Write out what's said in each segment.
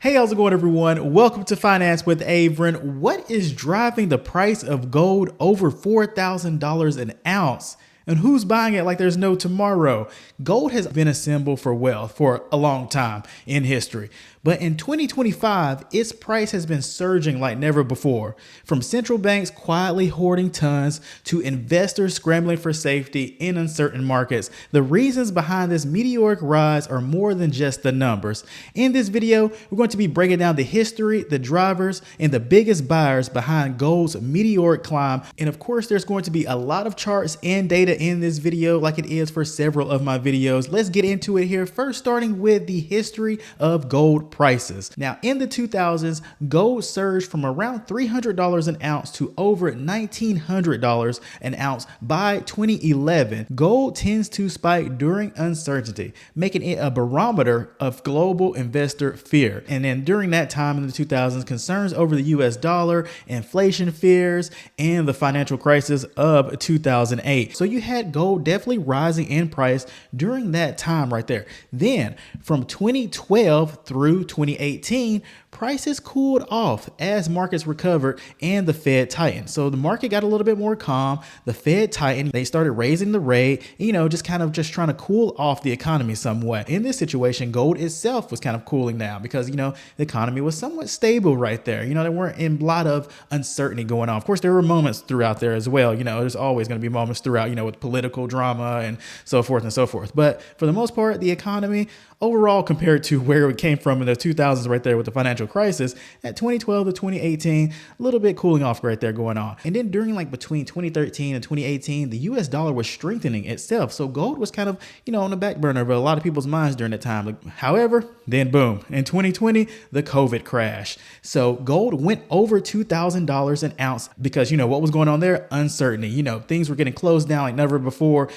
Hey, how's it going, everyone? Welcome to Finance with Avrin. What is driving the price of gold over $4,000 an ounce? And who's buying it like there's no tomorrow? Gold has been a symbol for wealth for a long time in history. But in 2025, its price has been surging like never before. From central banks quietly hoarding tons to investors scrambling for safety in uncertain markets, the reasons behind this meteoric rise are more than just the numbers. In this video, we're going to be breaking down the history, the drivers, and the biggest buyers behind gold's meteoric climb. And of course, there's going to be a lot of charts and data in this video like it is for several of my videos. Let's get into it here. First, starting with the history of gold prices. Now, in the 2000s, gold surged from around $300 an ounce to over $1,900 an ounce by 2011. Gold tends to spike during uncertainty, making it a barometer of global investor fear. And then during that time in the 2000s, concerns over the US dollar, inflation fears, and the financial crisis of 2008. So you had gold definitely rising in price during that time right there. Then from 2012 through 2018, prices cooled off as markets recovered and the Fed tightened. So the market got a little bit more calm. The Fed tightened. They started raising the rate, just trying to cool off the economy somewhat. In this situation, gold itself was kind of cooling down because, the economy was somewhat stable right there. There weren't a lot of uncertainty going on. Of course, there were moments throughout there as well. There's always going to be moments throughout, with political drama and so forth and so forth. But for the most part, the economy overall, compared to where it came from in the 2000s right there with the financial crisis, at 2012 to 2018, a little bit cooling off right there going on. And then during between 2013 and 2018, the US dollar was strengthening itself. So gold was kind of, on the back burner of a lot of people's minds during that time. However, then boom, in 2020, the COVID crash. So gold went over $2,000 an ounce because, what was going on there? Uncertainty. Things were getting closed down like never before.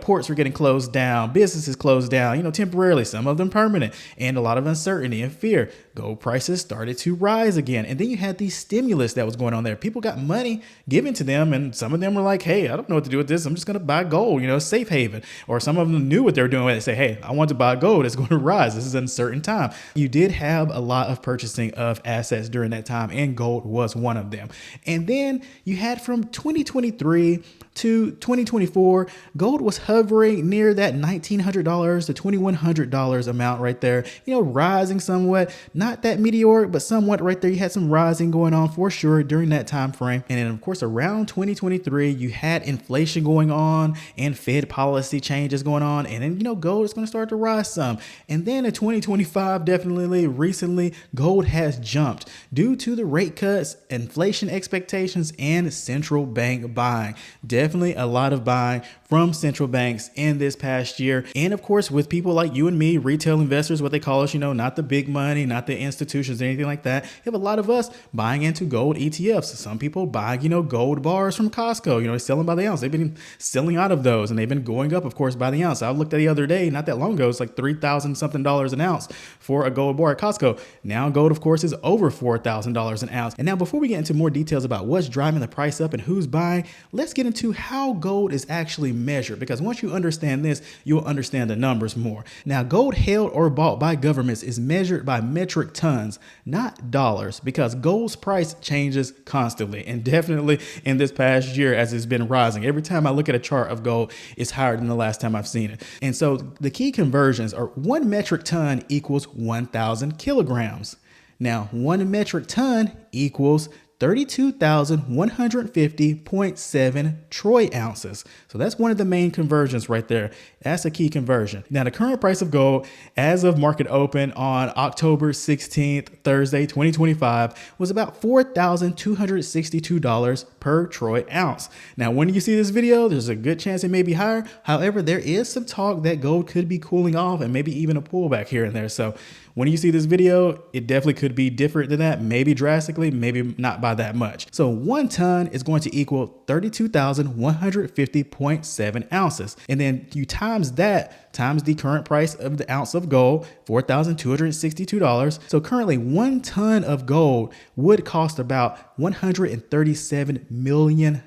Ports were getting closed down, businesses closed down, temporarily, some of them permanent, and a lot of uncertainty and fear. Gold prices started to rise again. And then you had the stimulus that was going on there. People got money given to them, and some of them were like, hey, I don't know what to do with this. I'm just going to buy gold, safe haven. Or some of them knew what they were doing. They say, hey, I want to buy gold. It's going to rise. This is an uncertain time. You did have a lot of purchasing of assets during that time, and gold was one of them. And then you had from 2023 to 2024, gold was hovering near that $1,900 to $2,100 amount right there, rising somewhat, not that meteoric, but somewhat right there. You had some rising going on for sure during that time frame. And then of course, around 2023, you had inflation going on and Fed policy changes going on. And then, gold is going to start to rise some. And then in 2025, definitely recently, gold has jumped due to the rate cuts, inflation expectations, and central bank buying. Definitely a lot of buying from central banks in this past year. And of course, with people like you and me, retail investors, what they call us, not the big money, not the institutions or anything like that. You have a lot of us buying into gold ETFs. Some people buying, gold bars from Costco, selling by the ounce. They've been selling out of those and they've been going up, of course, by the ounce. I looked at the other day, not that long ago, it's like $3,000 something an ounce for a gold bar at Costco. Now gold, of course, is over $4,000 an ounce. And now before we get into more details about what's driving the price up and who's buying, let's get into how gold is actually measured, because once you understand this, you'll understand the numbers more. Now, gold held or bought by governments is measured by metric tons, not dollars, because gold's price changes constantly, and definitely in this past year as it's been rising. Every time I look at a chart of gold, it's higher than the last time I've seen it. And so the key conversions are 1 metric ton equals 1,000 kilograms. Now, 1 metric ton equals 32,150.7 troy ounces. So that's one of the main conversions right there. That's a key conversion. Now, the current price of gold as of market open on October 16th, Thursday, 2025, was about $4,262 per troy ounce. Now, when you see this video, there's a good chance it may be higher. However, there is some talk that gold could be cooling off and maybe even a pullback here and there. So when you see this video, it definitely could be different than that, maybe drastically, maybe not by that much. So 1 ton is going to equal 32,150.7 ounces. And then you times that times the current price of the ounce of gold, $4,262. So currently 1 ton of gold would cost about $137 million.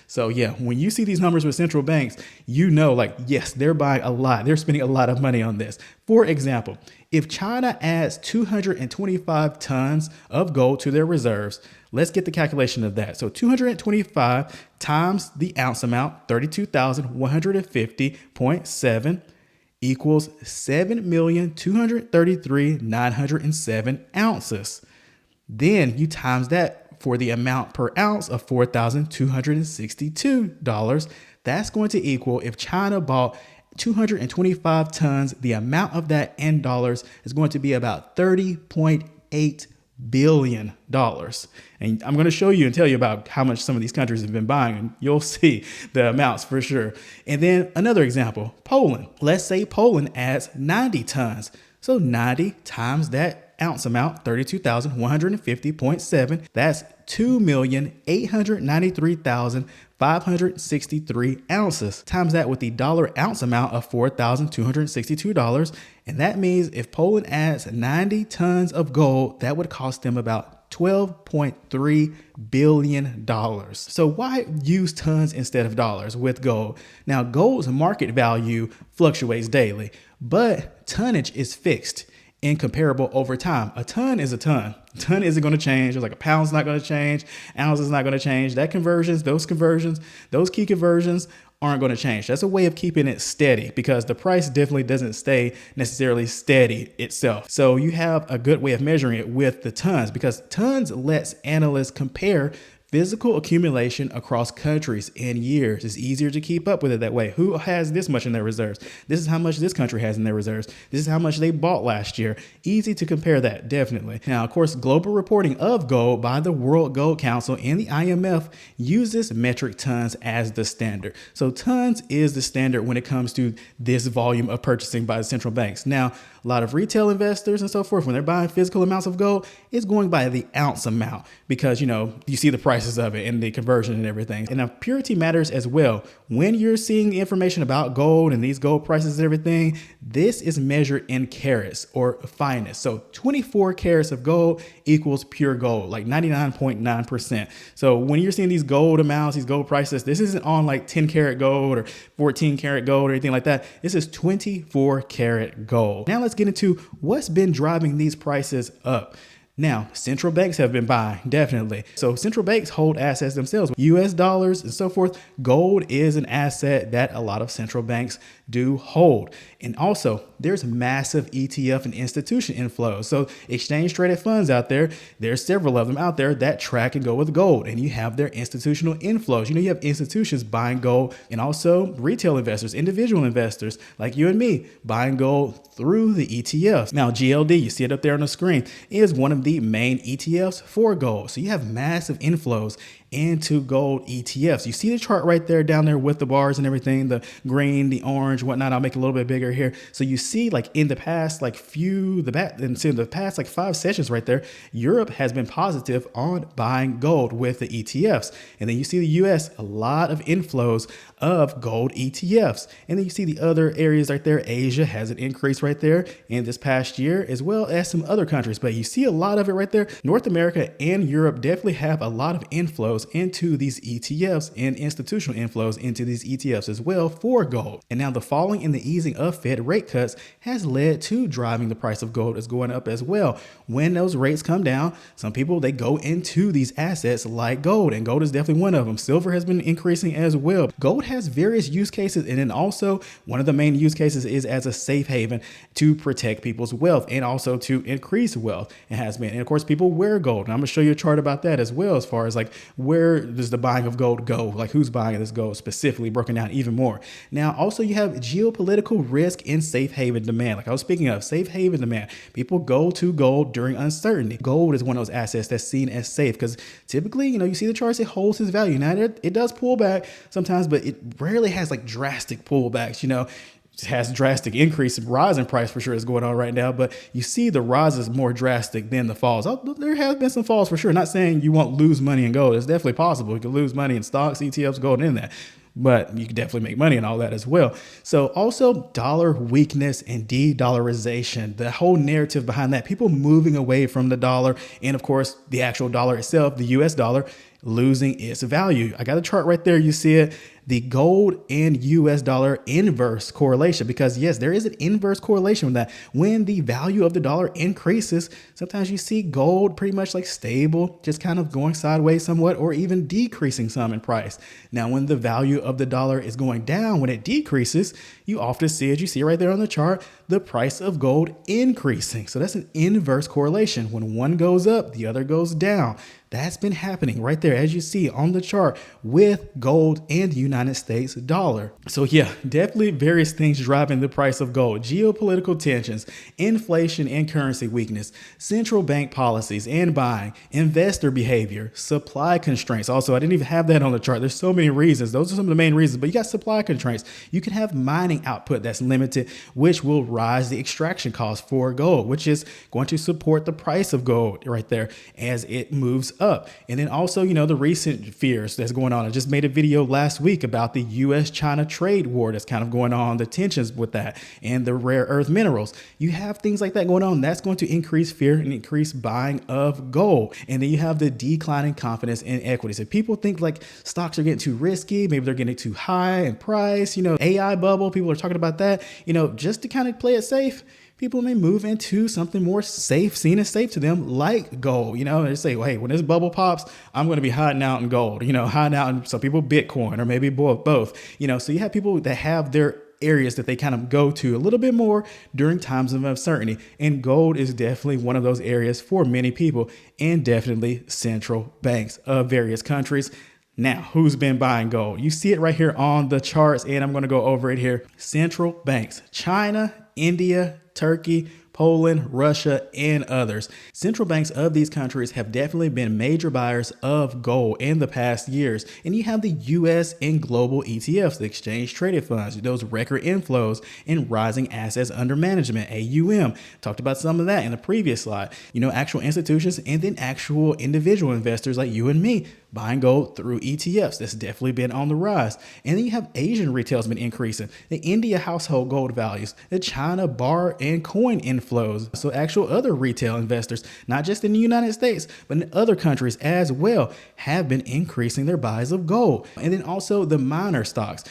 So yeah, when you see these numbers with central banks, yes, they're buying a lot. They're spending a lot of money on this. For example, If China adds 225 tons of gold to their reserves, let's get the calculation of that. So 225 times the ounce amount, 32,150.7 equals 7,233,907 ounces. Then you times that for the amount per ounce of $4,262. That's going to equal, if China bought 225 tons, the amount of that in dollars is going to be about $30.8 billion. And I'm going to show you and tell you about how much some of these countries have been buying, and you'll see the amounts for sure. And then another example, Poland. Let's say Poland adds 90 tons. So 90 times that ounce amount, 32,150.7, that's 2,893,563 ounces. Times that with the dollar ounce amount of $4,262. And that means if Poland adds 90 tons of gold, that would cost them about $12.3 billion. So why use tons instead of dollars with gold? Now, gold's market value fluctuates daily, but tonnage is fixed and comparable over time. A ton is a ton. A ton isn't going to change. It's like a pound's not going to change. Ounce is not going to change. Those key conversions aren't going to change. That's a way of keeping it steady, because the price definitely doesn't stay necessarily steady itself. So you have a good way of measuring it with the tons, because tons lets analysts compare physical accumulation across countries and years. It's easier to keep up with it that way. Who has this much in their reserves? This is how much this country has in their reserves. This is how much they bought last year. Easy to compare that, definitely. Now, of course, global reporting of gold by the World Gold Council and the IMF uses metric tons as the standard. So tons is the standard when it comes to this volume of purchasing by the central banks. Now, a lot of retail investors and so forth, when they're buying physical amounts of gold, it's going by the ounce amount, because, you see the prices of it and the conversion and everything. And now purity matters as well. When you're seeing the information about gold and these gold prices and everything, this is measured in carats or fineness. So 24 carats of gold equals pure gold, like 99.9%. So when you're seeing these gold amounts, these gold prices, this isn't on like 10 karat gold or 14 karat gold or anything like that. This is 24 karat gold. Now let's get into what's been driving these prices up. Now, central banks have been buying, definitely. So central banks hold assets themselves, US dollars and so forth. Gold is an asset that a lot of central banks do hold. And also, there's massive ETF and institution inflows. So exchange traded funds out there, there's several of them out there that track and go with gold. And you have their institutional inflows. You have institutions buying gold, and also retail investors, individual investors like you and me buying gold through the ETFs. Now, GLD, you see it up there on the screen, is one of the main ETFs for gold. So you have massive inflows into gold ETFs. You see the chart right there down there with the bars and everything, the green, the orange, whatnot. I'll make it a little bit bigger here. So you see, like in the past, like the past like 5 sessions right there, Europe has been positive on buying gold with the ETFs. And then you see the US, a lot of inflows of gold ETFs. And then you see the other areas right there. Asia has an increase right there in this past year, as well as some other countries. But you see a lot of it right there. North America and Europe definitely have a lot of inflows into these ETFs and institutional inflows into these ETFs as well for gold. And now the falling and the easing of Fed rate cuts has led to driving the price of gold is going up as well. When those rates come down, some people, they go into these assets like gold, and gold is definitely one of them. Silver has been increasing as well. Gold has various use cases, and then also one of the main use cases is as a safe haven to protect people's wealth and also to increase wealth. It has been. And of course, people wear gold. And I'm going to show you a chart about that as well, as far as like where does the buying of gold go? Like who's buying this gold specifically, broken down even more. Now, also you have geopolitical risk and safe haven demand. Like I was speaking of, safe haven demand. People go to gold during uncertainty. Gold is one of those assets that's seen as safe because typically, you see the charts, it holds its value. Now it does pull back sometimes, but it rarely has like drastic pullbacks, It has drastic increase in rise in price for sure is going on right now, but you see the rise is more drastic than the falls. There have been some falls for sure. Not saying you won't lose money in gold. It's definitely possible. You can lose money in stocks, ETFs, gold in that, but you can definitely make money in all that as well. So also dollar weakness and de-dollarization, the whole narrative behind that, people moving away from the dollar and of course the actual dollar itself, the US dollar, losing its value. I got a chart right there. You see it. The gold and US dollar inverse correlation, because yes, there is an inverse correlation with that. When the value of the dollar increases, sometimes you see gold pretty much like stable, just kind of going sideways somewhat, or even decreasing some in price. Now, when the value of the dollar is going down, when it decreases, you often see, as you see right there on the chart, the price of gold increasing. So that's an inverse correlation. When one goes up, the other goes down. That's been happening right there, as you see on the chart, with gold and the United States dollar. So yeah, definitely various things driving the price of gold: geopolitical tensions, inflation and currency weakness, central bank policies and buying, investor behavior, supply constraints. Also, I didn't even have that on the chart. There's so many reasons. Those are some of the main reasons, but you got supply constraints. You can have mining output that's limited, which will rise the extraction cost for gold, which is going to support the price of gold right there as it moves up. And then also, the recent fears that's going on. I just made a video last week about the US-China trade war that's kind of going on, the tensions with that, and the rare earth minerals. You have things like that going on. That's going to increase fear and increase buying of gold. And then you have the declining confidence in equities. If people think like stocks are getting too risky, maybe they're getting too high in price, AI bubble, people are talking about that, just to kind of play it safe, people may move into something more safe, seen as safe to them, like gold. They say, well, hey, when this bubble pops, I'm going to be hiding out in gold, hiding out in some people Bitcoin, or maybe both. So you have people that have their areas that they kind of go to a little bit more during times of uncertainty. And gold is definitely one of those areas for many people, and definitely central banks of various countries. Now, who's been buying gold? You see it right here on the charts, and I'm going to go over it here. Central banks: China, India, Turkey, Poland, Russia, and others. Central banks of these countries have definitely been major buyers of gold in the past years. And you have the US and global ETFs, the exchange traded funds, those record inflows and rising assets under management, AUM. Talked about some of that in the previous slide. Actual institutions and then actual individual investors like you and me buying gold through ETFs. That's definitely been on the rise. And then you have Asian retail's been increasing. The India household gold values, the China bar and coin inflows. So actual other retail investors, not just in the United States, but in other countries as well, have been increasing their buys of gold. And then also the miner stocks.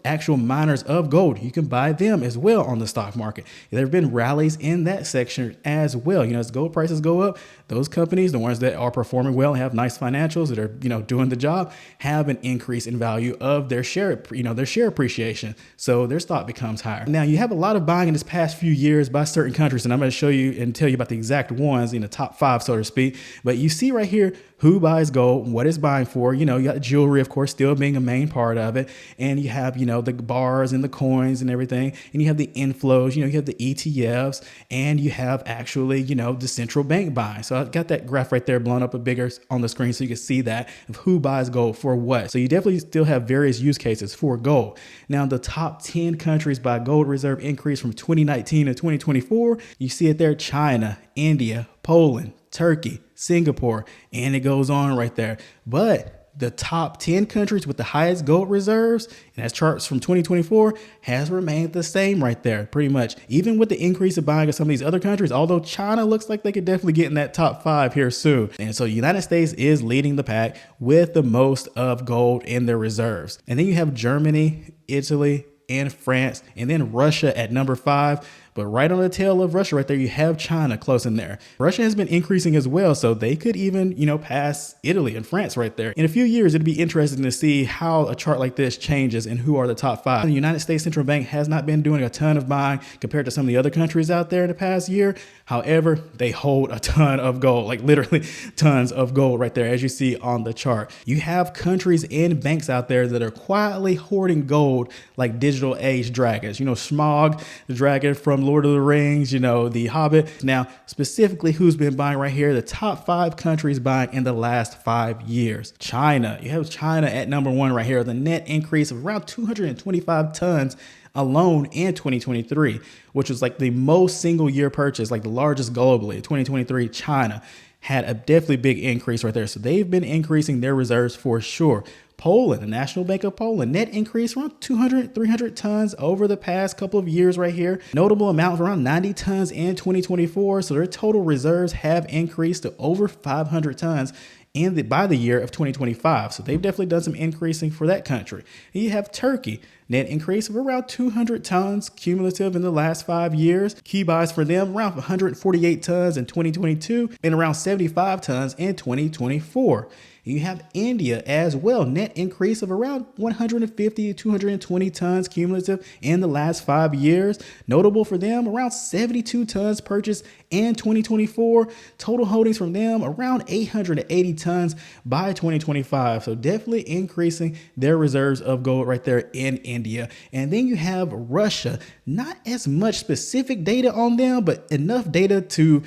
Actual miners of gold, you can buy them as well on the stock market. There have been rallies in that section as well. As gold prices go up, those companies, the ones that are performing well and have nice financials, that are doing the job, have an increase in value of their share, their share appreciation. So their stock becomes higher. Now you have a lot of buying in this past few years by certain countries, and I'm going to show you and tell you about the exact ones in the top 5, so to speak. But you see right here who buys gold, what it's buying for. You got jewelry, of course, still being a main part of it. And you have, the bars and the coins and everything. And you have the inflows, you have the ETFs, and you have actually, the central bank buying. So I've got that graph right there blown up a bigger on the screen so you can see that of who buys gold for what. So you definitely still have various use cases for gold. Now, the top 10 countries by gold reserve increase from 2019 to 2024. You see it there: China, India, Poland, Turkey, Singapore, and it goes on right there. But the top 10 countries with the highest gold reserves, and that's charts from 2024, has remained the same right there, pretty much. Even with the increase of buying of some of these other countries, although China looks like they could definitely get in that top 5 here soon. And so the United States is leading the pack with the most of gold in their reserves. And then you have Germany, Italy, and France, and then Russia at number 5. But right on the tail of Russia right there, you have China close in there. Russia has been increasing as well, so they could even, pass Italy and France right there. In a few years, it'd be interesting to see how a chart like this changes and who are the top 5. The United States Central Bank has not been doing a ton of buying compared to some of the other countries out there in the past year. However, they hold a ton of gold, like literally tons of gold right there, as you see on the chart. You have countries and banks out there that are quietly hoarding gold like digital age dragons. Smaug, the dragon from Lord of the Rings, the Hobbit. Now, specifically, who's been buying right here? The top 5 countries buying in the last 5 years. China. You have China at number 1 right here, the net increase of around 225 tons alone in 2023, which was like the most single year purchase, like the largest globally. 2023, China had a definitely big increase right there. So they've been increasing their reserves for sure. Poland, the National Bank of Poland, net increase around 200, 300 tons over the past couple of years right here. Notable amount of around 90 tons in 2024. So their total reserves have increased to over 500 tons by the year of 2025. So they've definitely done some increasing for that country. And you have Turkey, net increase of around 200 tons cumulative in the last 5 years. Key buys for them around 148 tons in 2022 and around 75 tons in 2024. You have India as well, net increase of around 150 to 220 tons cumulative in the last 5 years. Notable for them, around 72 tons purchased in 2024. Total holdings from them around 880 tons by 2025. So definitely increasing their reserves of gold right there in India. And then you have Russia, not as much specific data on them, but enough data to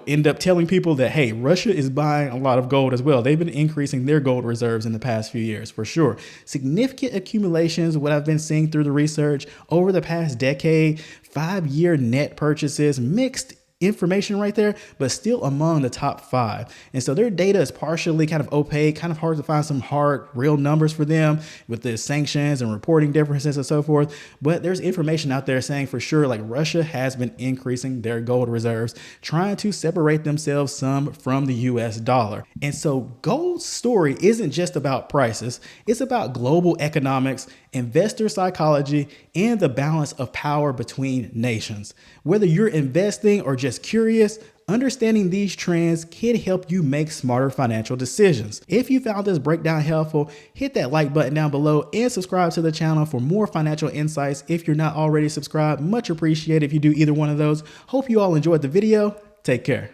end up telling people that, hey, Russia is buying a lot of gold as well. They've been increasing their gold reserves in the past few years for sure. Significant accumulations, what I've been seeing through the research over the past decade, 5-year net purchases, mixed information right there, but still among the top 5. And so their data is partially kind of opaque, kind of hard to find some hard, real numbers for them with the sanctions and reporting differences and so forth. But there's information out there saying for sure, like Russia has been increasing their gold reserves, trying to separate themselves some from the US dollar. And so gold's story isn't just about prices, it's about global economics, investor psychology, and the balance of power between nations. Whether you're investing or just curious, understanding these trends can help you make smarter financial decisions. If you found this breakdown helpful, hit that like button down below and subscribe to the channel for more financial insights. If you're not already subscribed, much appreciated if you do either one of those. Hope you all enjoyed the video. Take care.